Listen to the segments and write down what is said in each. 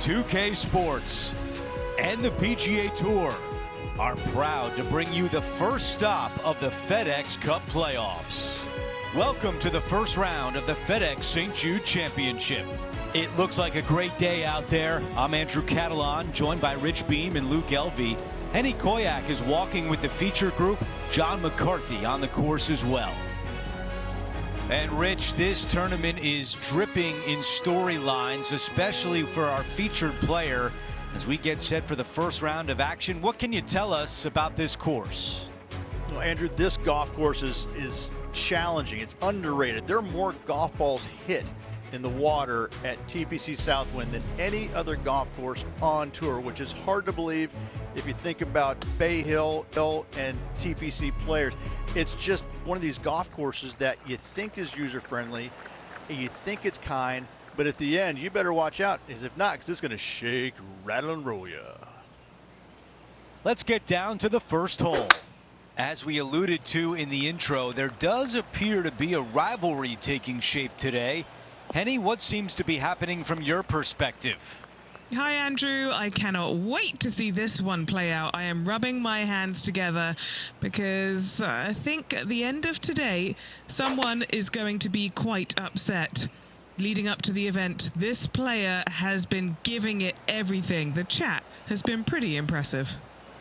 .2K Sports and the PGA Tour are proud to bring you the first stop of the FedEx Cup playoffs. Welcome to the first round of the FedEx St. Jude Championship. It looks like a great day out there. I'm Andrew Catalan, joined by Rich Beam and Luke Elvey. Henny Koyak is walking with the feature group, John McCarthy on the course as well. And Rich, this tournament is dripping in storylines, especially for our featured player. As we get set for the first round of action, what can you tell us about this course? Well, Andrew, this golf course is challenging. It's underrated. There are more golf balls hit in the water at TPC Southwind than any other golf course on tour, which is hard to believe if you think about Bay Hill and TPC players. It's just one of these golf courses that you think is user-friendly, and you think it's kind, but at the end, you better watch out, as if not, because it's going to shake, rattle, and roll you. Let's get down to the first hole. As we alluded to in the intro, there does appear to be a rivalry taking shape today. Henny, what seems to be happening from your perspective? Hi, Andrew. I cannot wait to see this one play out. I am rubbing my hands together because I think at the end of today, someone is going to be quite upset. Leading up to the event, this player has been giving it everything. The chat has been pretty impressive.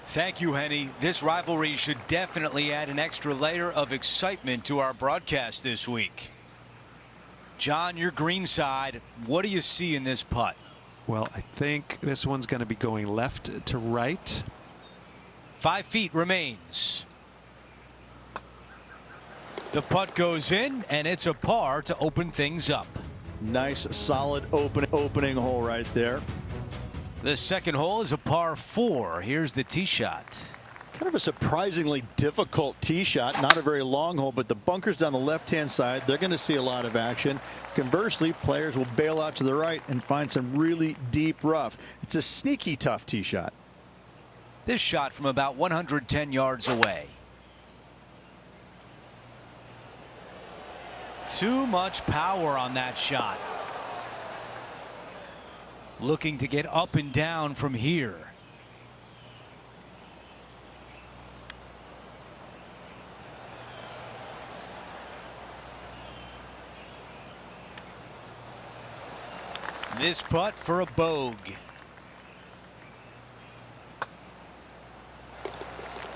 Thank you, Henny. This rivalry should definitely add an extra layer of excitement to our broadcast this week. John, your green side, what do you see in this putt? Well, I think this one's going to be going left to right. 5 feet remains. The putt goes in, and it's a par to open things up. Nice, solid opening hole right there. The second hole is a par 4. Here's the tee shot. Kind of a surprisingly difficult tee shot. Not a very long hole, but the bunkers down the left-hand side, they're going to see a lot of action. Conversely, players will bail out to the right and find some really deep rough. It's a sneaky tough tee shot. This shot from about 110 yards away. Too much power on that shot. Looking to get up and down from here. This putt for a bogey.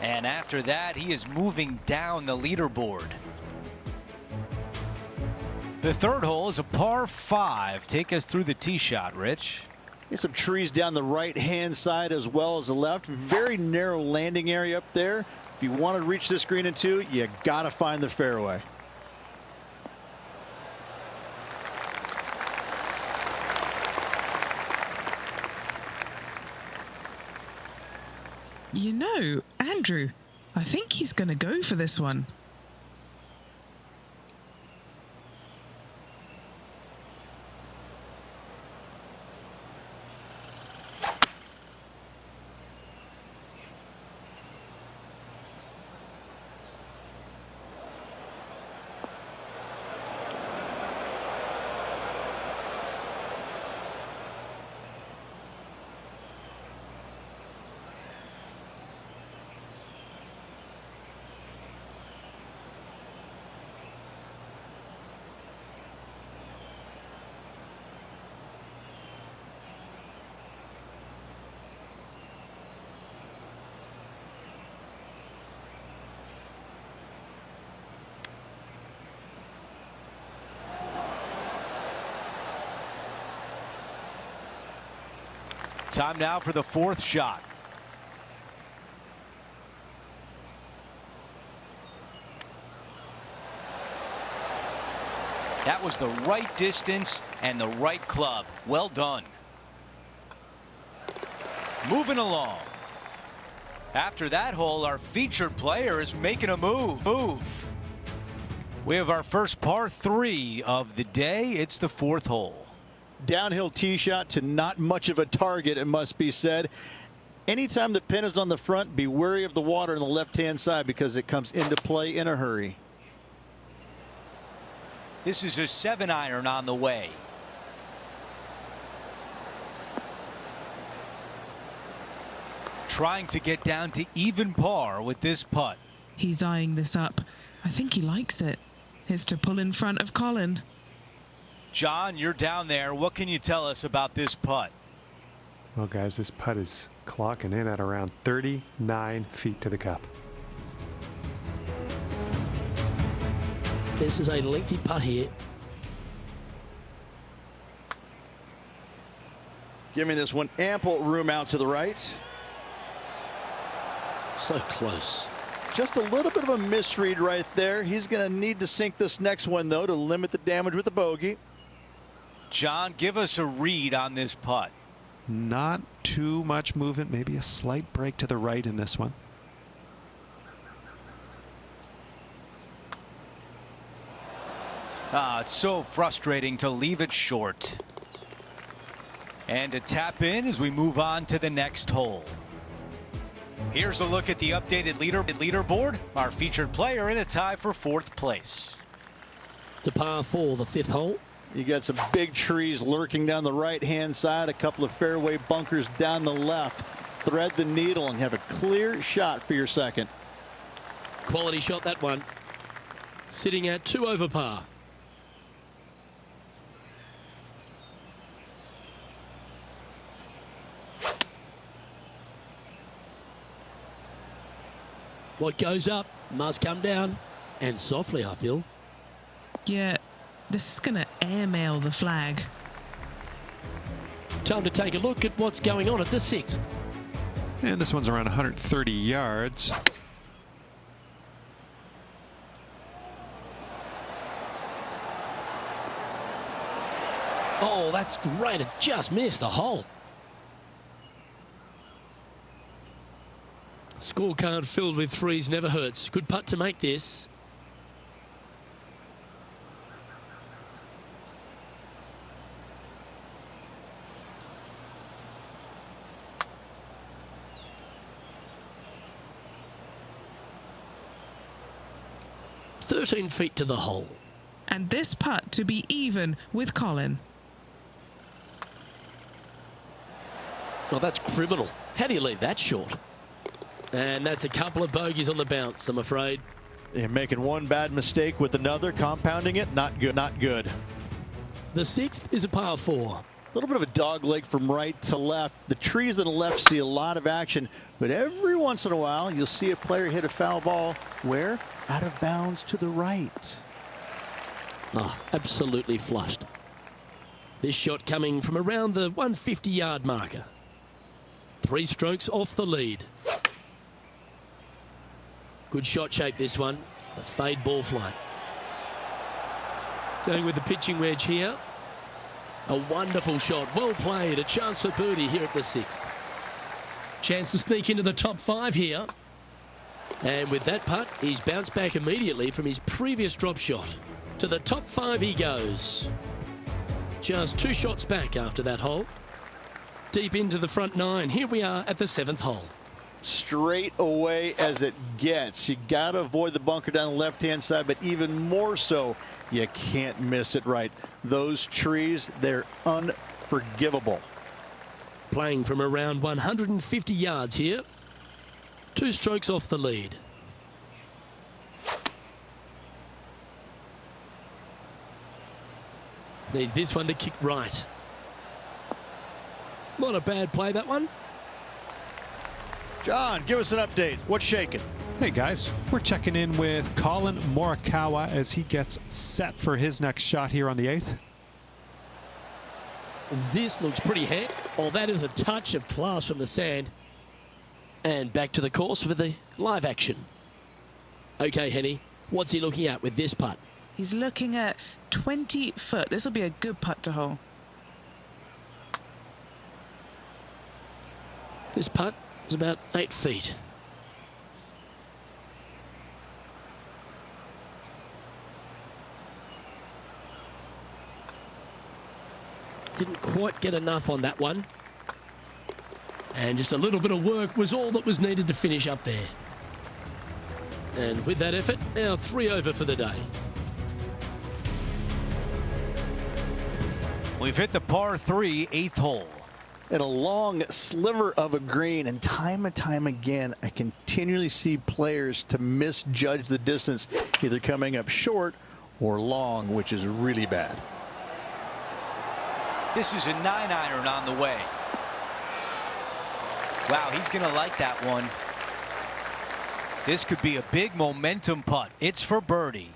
And after that, he is moving down the leaderboard. The third hole is a par 5. Take us through the tee shot, Rich. There's some trees down the right-hand side as well as the left. Very narrow landing area up there. If you want to reach this green in 2, you got to find the fairway. You know, Andrew, I think he's going to go for this one. Time now for the fourth shot. That was the right distance and the right club. Well done. Moving along. After that hole, our featured player is making a move. We have our first par 3 of the day. It's the fourth hole. Downhill tee shot to not much of a target, it must be said. Anytime the pin is on the front, be wary of the water on the left-hand side because it comes into play in a hurry. This is a 7-iron on the way. Trying to get down to even par with this putt. He's eyeing this up. I think he likes it. Here's to pull in front of Colin. John, you're down there. What can you tell us about this putt? Well, guys, this putt is clocking in at around 39 feet to the cup. This is a lengthy putt here. Giving this one ample room out to the right. So close. Just a little bit of a misread right there. He's going to need to sink this next one, though, to limit the damage with the bogey. John, give us a read on this putt. Not too much movement, maybe a slight break to the right in this one. It's so frustrating to leave it short. And to tap in as we move on to the next hole. Here's a look at the updated leaderboard. Our featured player in a tie for fourth place. It's a par 4, the fifth hole. You got some big trees lurking down the right-hand side, a couple of fairway bunkers down the left. Thread the needle and have a clear shot for your second. Quality shot, that one. Sitting at 2 over par. What goes up must come down, and softly, I feel. Yeah, this is going to airmail the flag. Time to take a look at what's going on at the sixth. And this one's around 130 yards. Oh, that's great. It just missed the hole. Scorecard filled with threes never hurts. Good putt to make this. "13 feet to the hole." And this putt to be even with Colin. Oh, that's criminal. How do you leave that short? And that's a couple of bogeys on the bounce, I'm afraid. You're making one bad mistake with another, compounding it. Not good. Not good. The sixth is a par 4. A little bit of a dog leg from right to left. The trees on the left see a lot of action, but every once in a while you'll see a player hit a foul ball where? Out of bounds to the right. Oh, absolutely flushed. This shot coming from around the 150-yard marker. 3 strokes off the lead. Good shot shape, this one. The fade ball flight. Going with the pitching wedge here. A wonderful shot. Well played. A chance for birdie here at the sixth. Chance to sneak into the top 5 here. And with that putt, he's bounced back immediately from his previous drop shot. To the top 5 he goes. Just 2 shots back after that hole. Deep into the front 9. Here we are at the 7th hole. Straight away as it gets. You got to avoid the bunker down the left-hand side, but even more so, you can't miss it right. Those trees, they're unforgivable. Playing from around 150 yards here. 2 strokes off the lead. Needs this one to kick right. Not a bad play, that one. John, give us an update. What's shaking? Hey guys, we're checking in with Colin Morikawa as he gets set for his next shot here on the 8th. This looks pretty handy. Oh, that is a touch of class from the sand. And back to the course with the live action. Okay, Henny, what's he looking at with this putt? He's looking at 20 foot. This will be a good putt to hole. This putt is about 8 feet. Didn't quite get enough on that one. And just a little bit of work was all that was needed to finish up there. And with that effort, now 3 over for the day. We've hit the par 3 8th hole. And a long sliver of a green, and time again, I continually see players to misjudge the distance, either coming up short or long, which is really bad. This is a 9-iron on the way. Wow, he's going to like that one. This could be a big momentum putt. It's for birdie.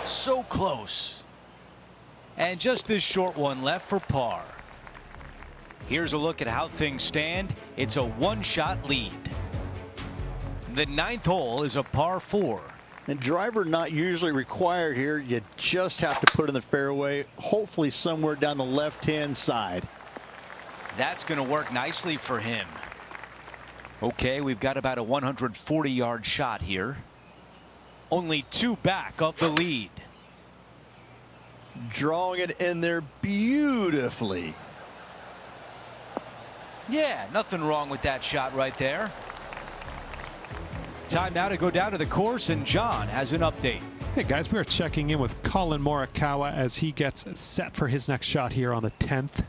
So close. And just this short one left for par. Here's a look at how things stand. It's a one-shot lead. The 9th hole is a par 4. And driver not usually required here. You just have to put in the fairway, hopefully somewhere down the left-hand side. That's going to work nicely for him. Okay, we've got about a 140-yard shot here. Only 2 back of the lead. Drawing it in there beautifully. Yeah, nothing wrong with that shot right there. Time now to go down to the course, and John has an update. Hey guys, we are checking in with Colin Morikawa as he gets set for his next shot here on the 10th.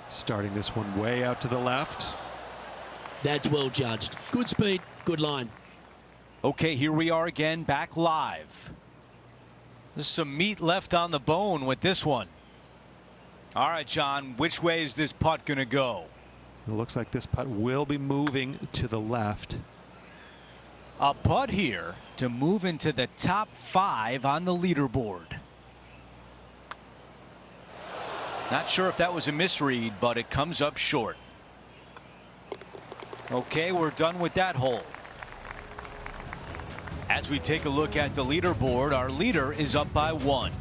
Starting this one way out to the left. That's well judged. Good speed, good line. Okay, here we are again, back live. There's some meat left on the bone with this one. All right, John, which way is this putt going to go? It looks like this putt will be moving to the left. A putt here to move into the top 5 on the leaderboard. Not sure if that was a misread, but it comes up short. Okay, we're done with that hole. As we take a look at the leaderboard, our leader is up by 1.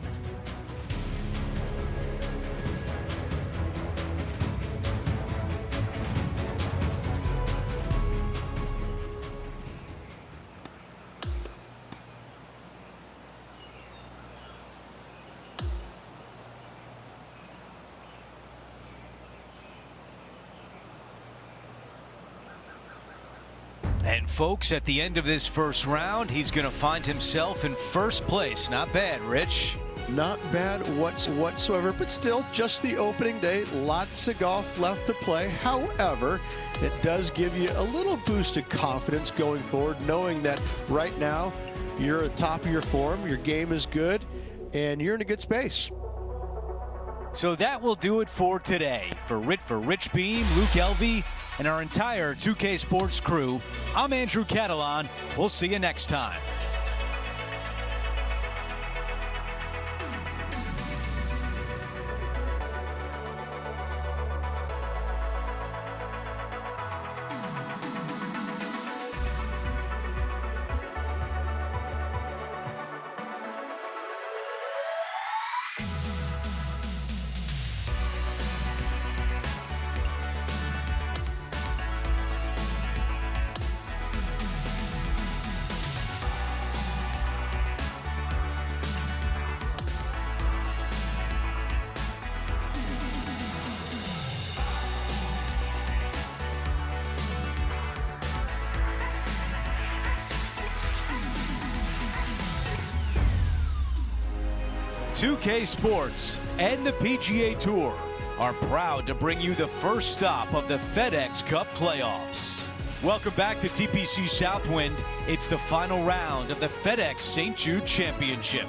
And folks, at the end of this first round, he's going to find himself in first place. Not bad, Rich. Not bad whatsoever, but still just the opening day. Lots of golf left to play. However, it does give you a little boost of confidence going forward, knowing that right now you're at the top of your form, your game is good, and you're in a good space. So that will do it for today. For Rich Beam, Luke Elvey, and our entire 2K Sports crew, I'm Andrew Catalan. We'll see you next time. .2K Sports and the PGA Tour are proud to bring you the first stop of the FedEx Cup playoffs. Welcome back to TPC Southwind. It's the final round of the FedEx St. Jude Championship.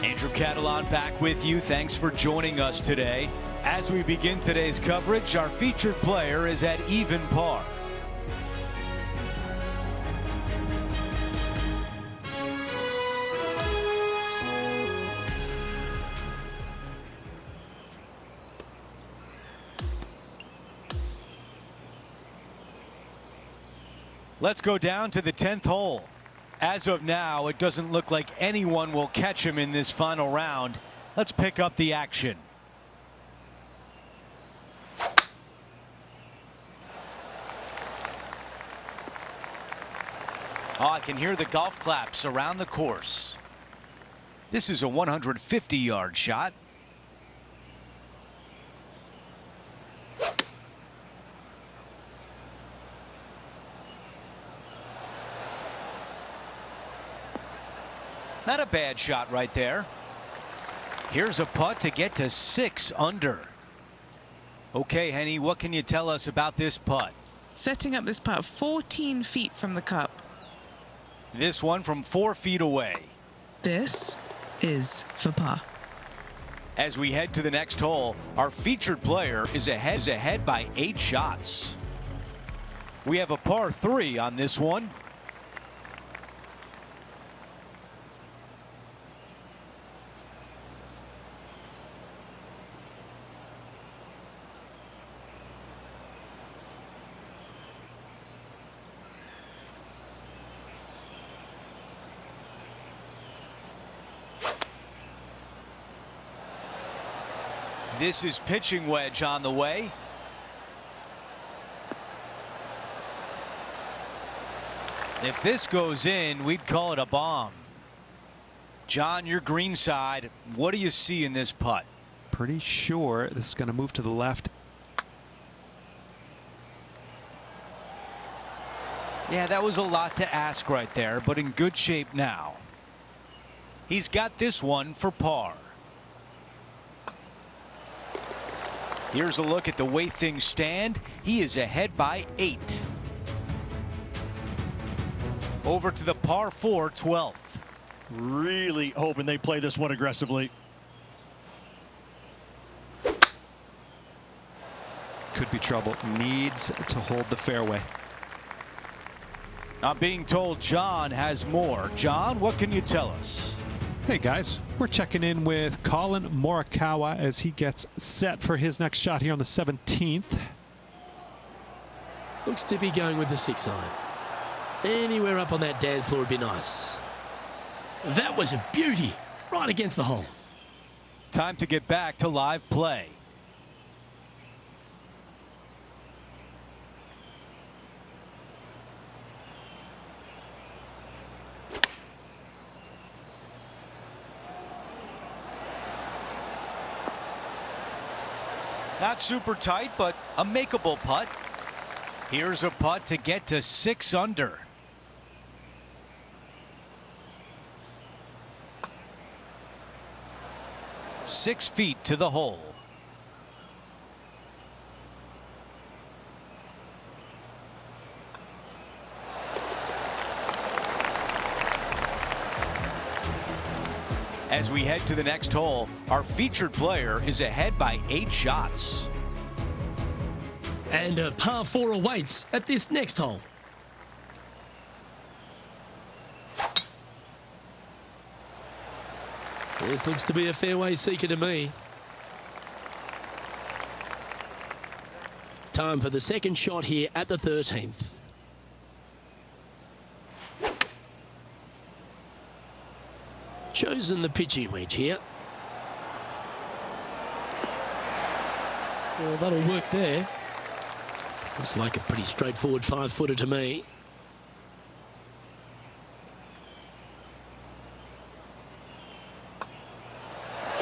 Andrew Catalan back with you. Thanks for joining us today. As we begin today's coverage, our featured player is at even par. Let's go down to the 10th hole. As of now, it doesn't look like anyone will catch him in this final round. Let's pick up the action. Oh, I can hear the golf claps around the course. This is a 150-yard shot. Not a bad shot right there. Here's a putt to get to 6 under. Okay, Henny, what can you tell us about this putt? Setting up this putt 14 feet from the cup. This one from 4 feet away. This is for par. As we head to the next hole, our featured player is ahead by 8 shots. We have a par 3 on this one. This is pitching wedge on the way. If this goes in, we'd call it a bomb. John, your green side, what do you see in this putt? Pretty sure this is going to move to the left. Yeah, that was a lot to ask right there, but in good shape now. He's got this one for par. Here's a look at the way things stand. He is ahead by 8. Over to the par 4 12th. Really hoping they play this one aggressively. Could be trouble. Needs to hold the fairway. I'm being told John has more. John, what can you tell us? Hey guys, we're checking in with Colin Morikawa as he gets set for his next shot here on the 17th. Looks to be going with the 6 iron. Anywhere up on that dance floor would be nice. That was a beauty, right against the hole. Time to get back to live play. Not super tight, but a makeable putt. Here's a putt to get to 6 under. Six feet to the hole. As we head to the next hole, our featured player is ahead by 8 shots. And a par 4 awaits at this next hole. This looks to be a fairway seeker to me. Time for the second shot here at the 13th. Chosen the pitching wedge here. Well, that'll work there. Looks like a pretty straightforward 5-footer to me.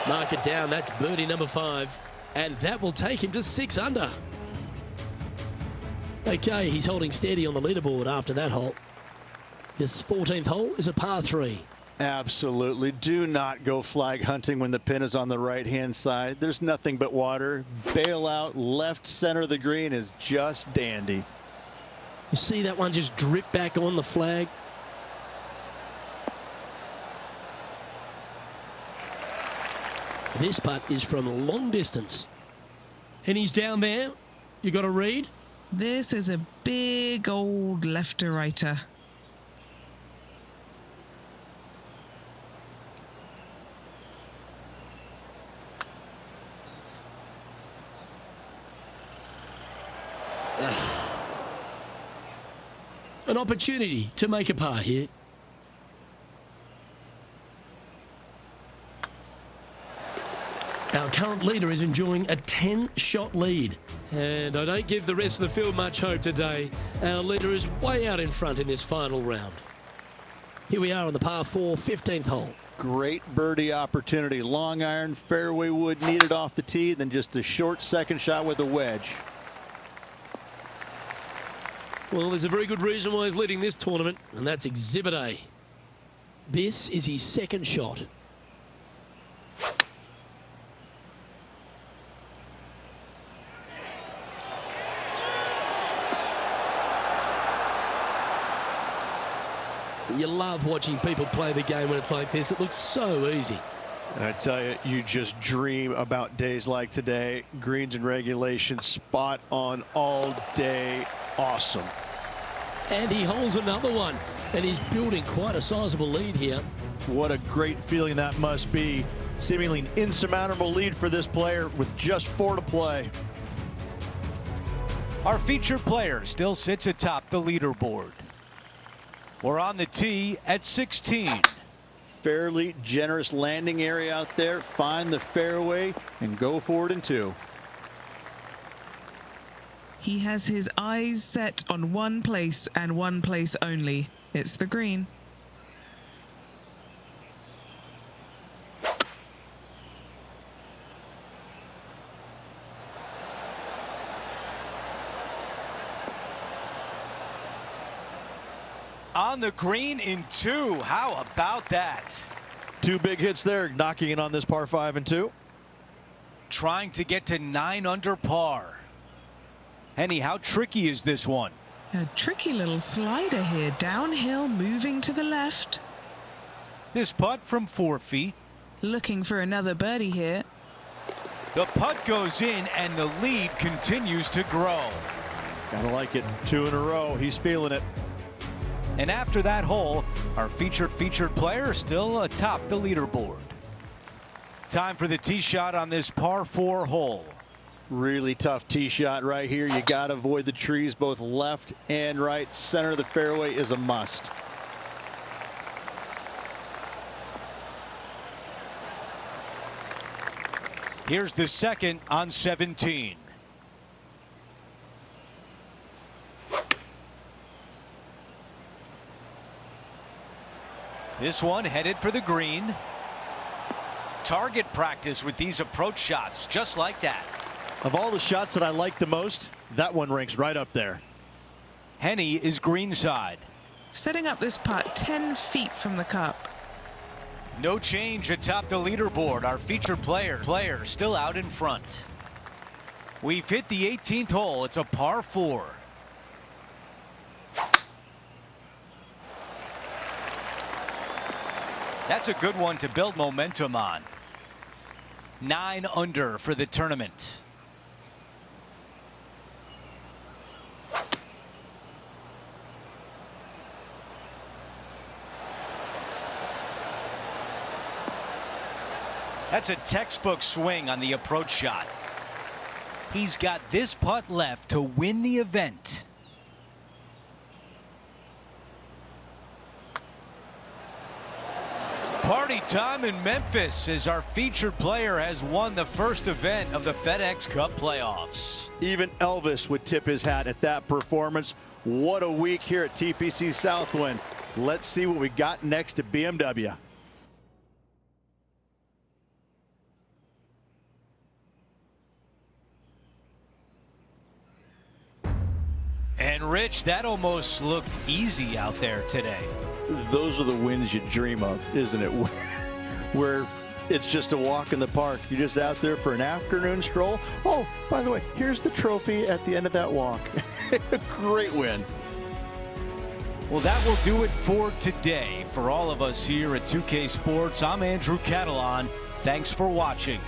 Mark it down. That's birdie number 5. And that will take him to 6 under. Okay, he's holding steady on the leaderboard after that hole. This 14th hole is a par 3. Absolutely. Do not go flag hunting when the pin is on the right-hand side. There's nothing but water. Bail out left center of the green is just dandy. You see that one just drip back on the flag? This putt is from long distance. And he's down there. You got to read? This is a big old left-to-righter. An opportunity to make a par here. Our current leader is enjoying a 10-shot lead. And I don't give the rest of the field much hope today. Our leader is way out in front in this final round. Here we are on the par 4, 15th hole. Great birdie opportunity. Long iron, fairway wood needed off the tee, then just a short second shot with a wedge. Well, there's a very good reason why he's leading this tournament, and that's Exhibit A. This is his second shot. You love watching people play the game when it's like this. It looks so easy. I tell you, you just dream about days like today. Greens and regulation, spot on all day. Awesome. And he holds another one, and he's building quite a sizable lead here. What a great feeling that must be. Seemingly an insurmountable lead for this player with just 4 to play. Our featured player still sits atop the leaderboard. We're on the tee at 16. Fairly generous landing area out there. Find the fairway and go for it in 2. He has his eyes set on one place and one place only. It's the green. On the green in 2. How about that? 2 big hits there, knocking it on this par 5 and 2. Trying to get to 9 under par. Henny, how tricky is this one? A tricky little slider here. Downhill, moving to the left. This putt from 4 feet. Looking for another birdie here. The putt goes in and the lead continues to grow. Gotta like it. 2 in a row. He's feeling it. And after that hole, our featured player still atop the leaderboard. Time for the tee shot on this par 4 hole. Really tough tee shot right here. You got to avoid the trees both left and right. Center of the fairway is a must. Here's the second on 17. This one headed for the green. Target practice with these approach shots, just like that. Of all the shots that I like the most, that one ranks right up there. Henny is greenside. Setting up this putt 10 feet from the cup. No change atop the leaderboard. Our featured player still out in front. We've hit the 18th hole. It's a par 4. That's a good one to build momentum on. 9 under for the tournament. That's a textbook swing on the approach shot. He's got this putt left to win the event. Party time in Memphis as our featured player has won the first event of the FedEx Cup playoffs. Even Elvis would tip his hat at that performance. What a week here at TPC Southwind. Let's see what we got next at BMW. And Rich, that almost looked easy out there today. Those are the wins you dream of, isn't it? Where it's just a walk in the park. You're just out there for an afternoon stroll. Oh, by the way, here's the trophy at the end of that walk. Great win. Well, that will do it for today. For all of us here at 2K Sports, I'm Andrew Catalan. Thanks for watching.